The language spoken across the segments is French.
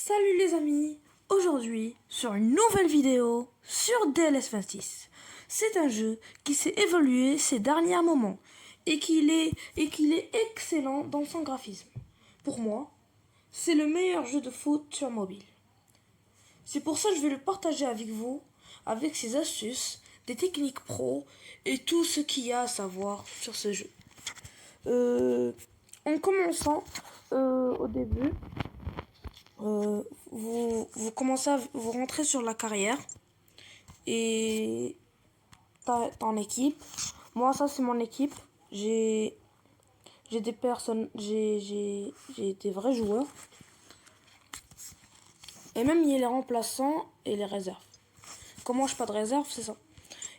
Salut les amis, aujourd'hui sur une nouvelle vidéo sur DLS26. C'est un jeu qui s'est évolué ces derniers moments et qu'il est excellent dans son graphisme. Pour moi, c'est le meilleur jeu de foot sur mobile. C'est pour ça que je vais le partager avec vous, avec ses astuces, des techniques pro et tout ce qu'il y a à savoir sur ce jeu. En commençant au début, vous commencez à vous rentrer sur la carrière et ton équipe. Moi, ça c'est mon équipe. J'ai des personnes, j'ai des vrais joueurs. Et même il y a les remplaçants et les réserves. Comme moi, je n'ai pas de réserve, c'est ça.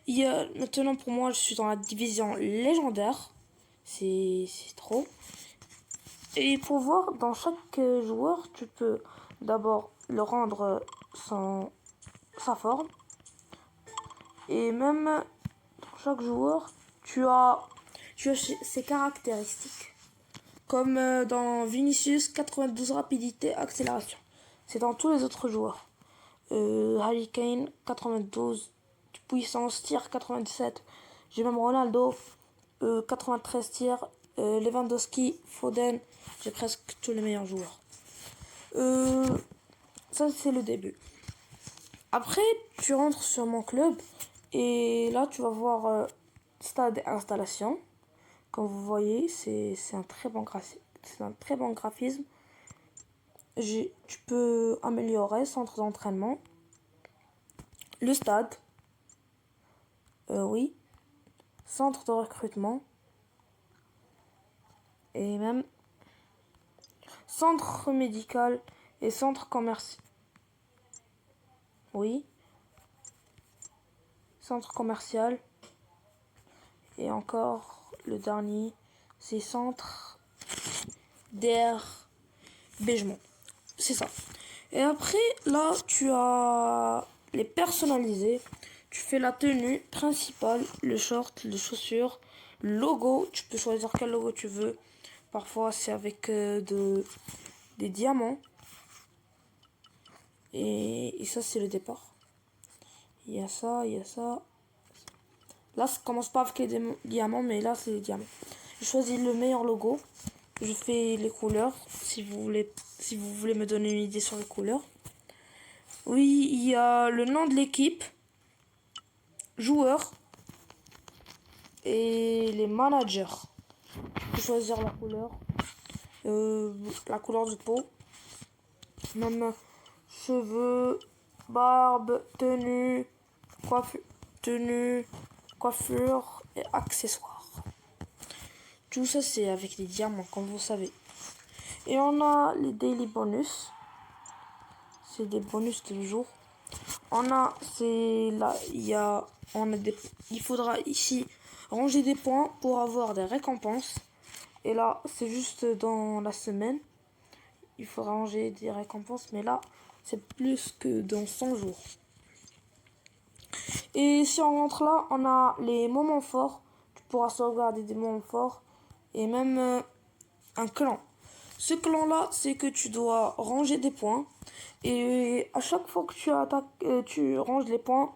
Maintenant, pour moi, je suis dans la division légendaire. C'est trop. Et pour voir, dans chaque joueur, tu peux d'abord le rendre sa forme. Et même dans chaque joueur, tu as ses caractéristiques. Comme dans Vinicius, 92 rapidité, accélération. C'est dans tous les autres joueurs. Harry Kane, 92 puissance, tir, 97. J'ai même Ronaldo, 93 tirs. Lewandowski, Foden, j'ai presque tous les meilleurs joueurs. Ça c'est le début. Après, tu rentres sur mon club et là tu vas voir stade installation. Comme vous voyez, c'est un très bon graphisme. Tu peux améliorer centre d'entraînement, le stade, oui, centre de recrutement et même centre médical et centre commercial. Oui, centre commercial et encore le dernier, c'est centre d'herbagement. C'est ça. Et après, là, tu as les personnalisés. Tu fais la tenue principale, le short, les chaussures, le logo. Tu peux choisir quel logo tu veux. Parfois, c'est avec des diamants. Et ça, c'est le départ. Il y a ça, il y a ça. Là, ça commence pas avec les diamants, mais là, c'est les diamants. Je choisis le meilleur logo. Je fais les couleurs, si vous voulez me donner une idée sur les couleurs. Oui, il y a le nom de l'équipe, joueurs et les managers. Je peux choisir la couleur de peau, même cheveux, barbe, tenue, coiffure et accessoires. Tout ça c'est avec des diamants, comme vous savez. Et on a les daily bonus. C'est des bonus de jour. Il faudra ici ranger des points pour avoir des récompenses. Et là, c'est juste dans la semaine. Il faudra ranger des récompenses, mais là, c'est plus que dans 100 jours. Et si on rentre là, on a les moments forts. Tu pourras sauvegarder des moments forts. Et même un clan. Ce clan-là, c'est que tu dois ranger des points. Et à chaque fois que tu ranges les points,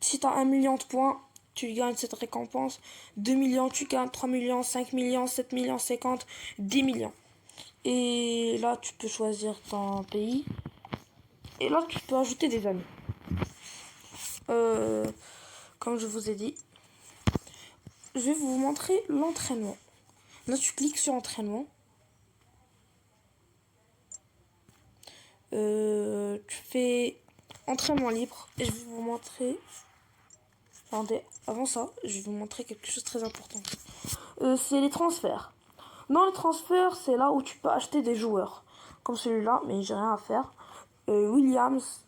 si tu as 1 million de points, tu gagnes cette récompense. 2 millions, tu gagnes 3 millions, 5 millions, 7 millions, 50, 10 millions. Et là, tu peux choisir ton pays. Et là, tu peux ajouter des amis. Comme je vous ai dit, je vais vous montrer l'entraînement. Là, tu cliques sur entraînement. Tu fais entraînement libre et je vais vous montrer. Attendez, avant ça, je vais vous montrer quelque chose de très important. C'est les transferts. Dans les transferts, c'est là où tu peux acheter des joueurs. Comme celui-là, mais j'ai rien à faire. Williams,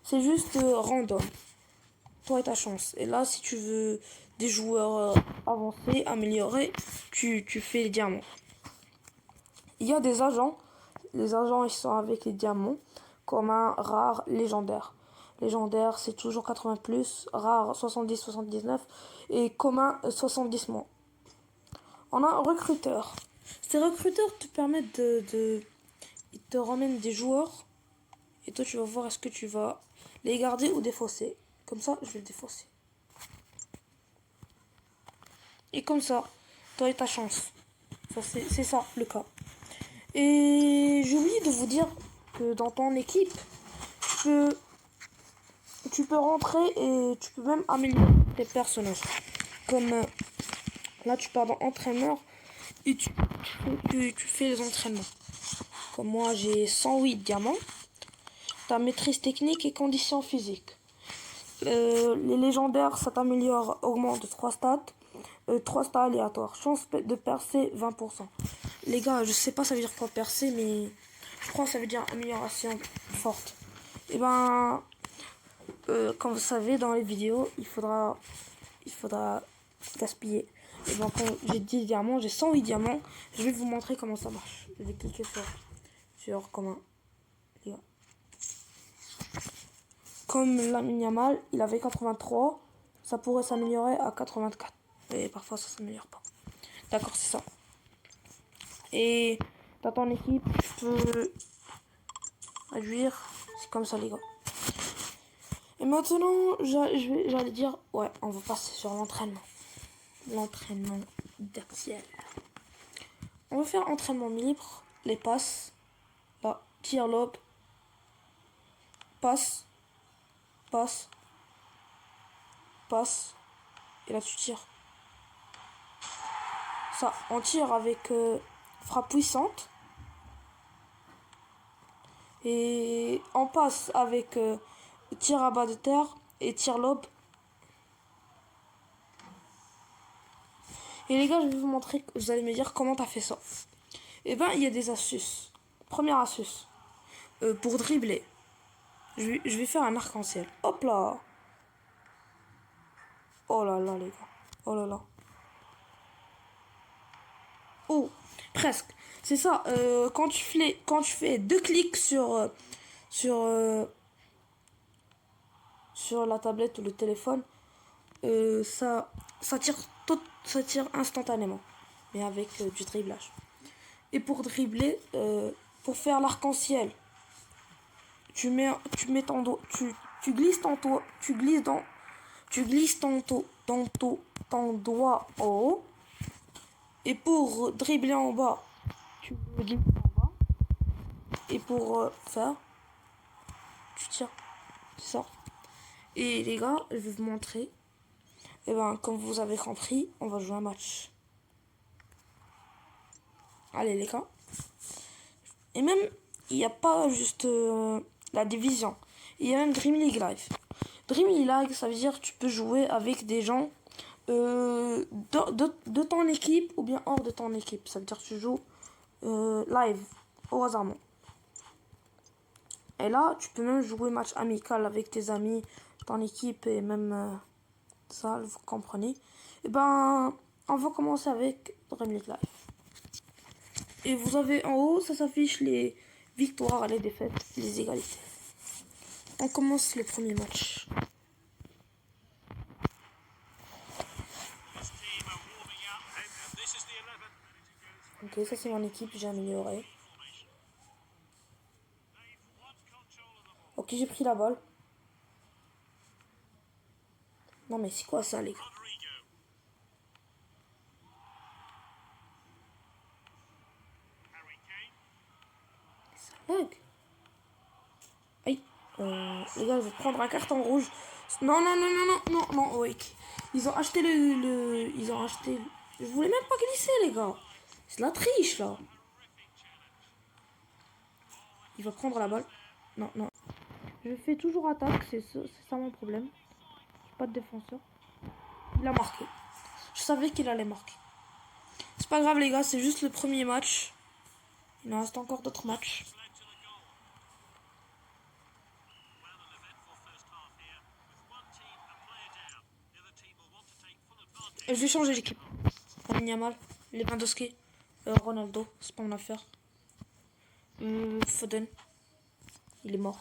c'est juste random. Toi et ta chance. Et là, si tu veux des joueurs avancés, améliorés, tu fais les diamants. Il y a des agents. Les agents, ils sont avec les diamants. Commun, rare, légendaire. Légendaire, c'est toujours 80+. Rare, 70, 79. Et commun, 70 moins. On a un recruteur. Ces recruteurs te permettent il te ramène des joueurs. Et toi, tu vas voir est-ce que tu vas les garder ou défausser. Comme ça, je vais le défausser. Et comme ça, toi et ta chance. Ça, c'est ça, le cas. Et j'ai oublié de vous dire que dans ton équipe, tu peux rentrer et tu peux même améliorer tes personnages. Comme là, tu pars dans entraîneur et tu fais les entraînements. Comme moi, j'ai 108 diamants. Ta maîtrise technique et conditions physiques. Les légendaires, ça t'améliore, augmente de 3 stats. 3 stats aléatoires. Chance de percer 20%. Les gars, je sais pas ça veut dire quoi percer, mais je crois que ça veut dire amélioration forte. Et ben, comme vous savez, dans les vidéos, il faudra gaspiller. Et ben, quand j'ai 10 diamants, j'ai 108 diamants, je vais vous montrer comment ça marche. Je vais cliquer sur comment. Comme Lamine Yamal, il avait 83, ça pourrait s'améliorer à 84. Et parfois ça s'améliore pas. D'accord, c'est ça. Et dans ton équipe, tu peux réduire. C'est comme ça, les gars. Et maintenant, j'allais dire, ouais, on va passer sur l'entraînement. L'entraînement d'Axiel. On va faire entraînement libre, les passes, là, tir lob, passe, passe, passe, et là tu tires. Ça, on tire avec frappe puissante. Et on passe avec tir à bas de terre et tir lob. Et les gars, je vais vous montrer, vous allez me dire comment t'as fait ça. Et ben, il y a des astuces. Première astuce, pour dribbler, je vais faire un arc-en-ciel. Hop là. Oh là là, les gars. Oh là là. Oh, presque. C'est ça, quand tu fais 2 clics sur, euh, sur la tablette ou le téléphone, ça tire ça tire instantanément, mais avec du dribblage. Et pour dribbler, pour faire l'arc-en-ciel, tu mets ton doigt, tu glisses ton doigt, tu glisses ton doigt en haut. Et pour dribbler en bas, tu le glisses en bas. Et pour faire, tu tires. C'est ça. Et les gars, je vais vous montrer. Et ben, comme vous avez compris, on va jouer un match. Allez les gars. Et même, il n'y a pas juste la division. Il y a même Dream League Live. Dream League Live, ça veut dire que tu peux jouer avec des gens de ton équipe ou bien hors de ton équipe. Ça veut dire que tu joues live, au hasard. Et là, tu peux même jouer match amical avec tes amis, ton équipe et même ça, vous comprenez. Et ben, on va commencer avec Dream League Live. Et vous avez en haut, ça s'affiche les victoires, les défaites, les égalités. On commence le premier match. Ok, ça c'est mon équipe, j'ai amélioré. Ok, j'ai pris la balle. Non mais c'est quoi ça les gars? Ça lag. Aïe. Les gars, je vais prendre un carton rouge. Non, non, non, non, non, non, non, wait. Ils ont acheté Ils ont acheté... Je voulais même pas glisser les gars. C'est la triche là. Il va prendre la balle. Non, non. Je fais toujours attaque, c'est ça mon problème. J'ai pas de défenseur. Il a marqué. Je savais qu'il allait marquer. C'est pas grave les gars, c'est juste le premier match. Il en reste encore d'autres matchs. Et je vais changer l'équipe. Lamine Yamal, Lewandowski, Ronaldo, c'est pas mon affaire. Foden, il est mort.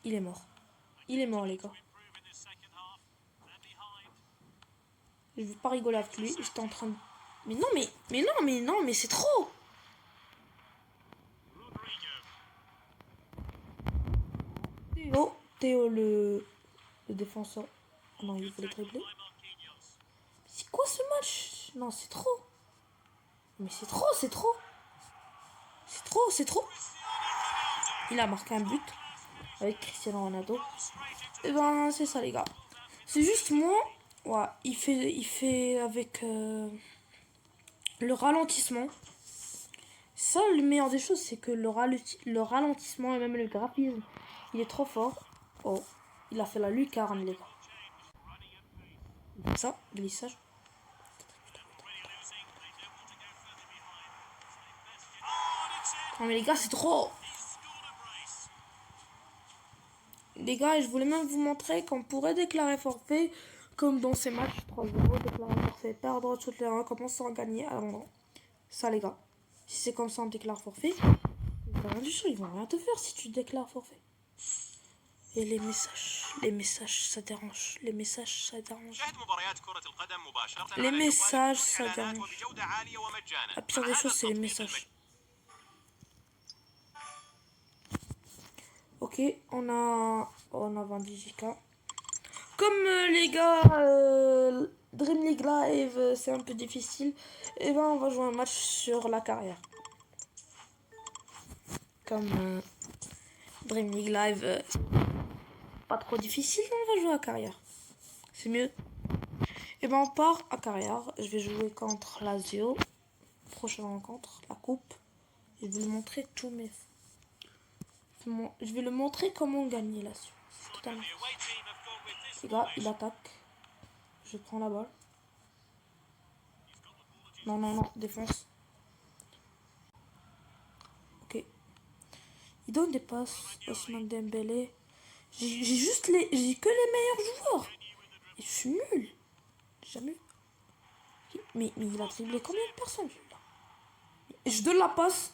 Il est mort. Il est mort les gars. Je vais pas rigoler avec lui, j'étais en train de... Mais non, mais non, mais c'est trop. Théo le défenseur. Oh non, il voulait dribbler. C'est quoi ce match? Non, c'est trop. Mais c'est trop, c'est trop. C'est trop, c'est trop. Il a marqué un but avec Cristiano Ronaldo. Et ben, c'est ça, les gars. C'est juste moi. Ouais, il fait avec le ralentissement. Ça, le meilleur des choses, c'est que le ralentissement et même le graphisme, il est trop fort. Oh, il a fait la lucarne, les gars. Ça, glissage. Non mais les gars, c'est trop. Les gars, je voulais même vous montrer qu'on pourrait déclarer forfait, comme dans ces matchs 3-0, déclarer forfait, perdre toutes les 1, commencer à gagner. Alors non, ça les gars, si c'est comme ça on déclare forfait, ils vont rien te faire si tu déclares forfait. Et les messages, ça dérange. Les messages, ça dérange. Les messages, ça dérange. La pire des choses, c'est les messages. Ok, on a 20 K. Comme les gars, Dream League Live, c'est un peu difficile, et ben on va jouer un match sur la carrière. Comme Dream League Live, pas trop difficile, on va jouer à carrière. C'est mieux. Et ben on part à carrière. Je vais jouer contre Lazio. Prochaine rencontre, la coupe. Je vais lui montrer tous mes. Je vais lui montrer comment gagner Lazio. C'est totalement. Les gars, il attaque. Je prends la balle. Non, non, non, défense. Ok. Il donne des passes. Ousmane Dembélé. J'ai juste les. J'ai que les meilleurs joueurs. Et je suis nul. Jamais. Mais il a dribblé combien de personnes là? Et je donne la passe.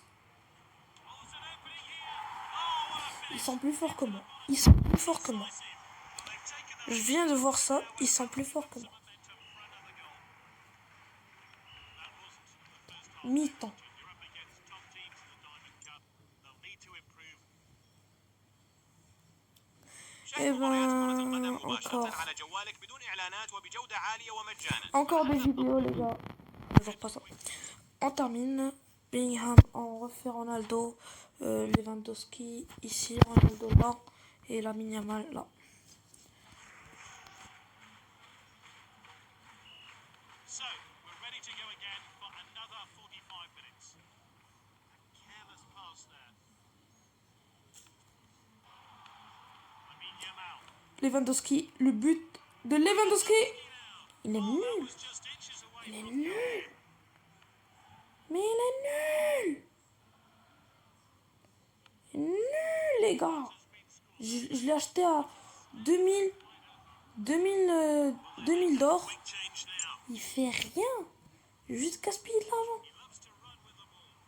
Ils sont plus forts que moi. Ils sont plus forts que moi. Je viens de voir ça. Ils sont plus forts que moi. Mi-temps. Et ben encore des vidéos les gars. Toujours pas ça. On termine. Bellingham, on refait Ronaldo, Lewandowski ici, Ronaldo là et Lamine Yamal là. Lewandowski, le but de Lewandowski. Il est nul. Il est nul. Mais il est nul. Il est nul, les gars. Je l'ai acheté à 2000 d'or. Il fait rien. Juste gaspiller de l'argent.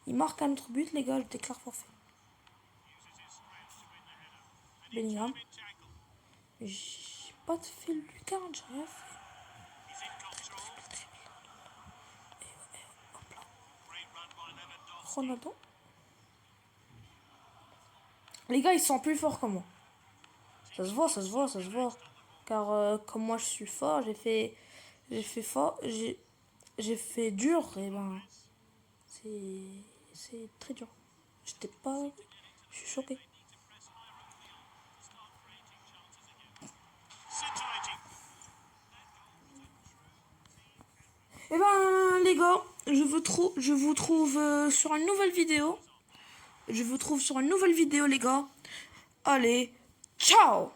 Il marque un autre but, les gars. Je déclare forfait. Bellingham. J'ai pas fait le lucarne, j'ai rien fait. Hop là. Ronaldo. Les gars, ils sont plus forts que moi. Ça se voit, ça se voit, ça se voit. Car comme moi je suis fort, j'ai fait fort, j'ai fait dur et ben c'est très dur. J'étais pas, je suis choqué. Et ben les gars, je vous trouve sur une nouvelle vidéo. Je vous trouve sur une nouvelle vidéo les gars. Allez, ciao.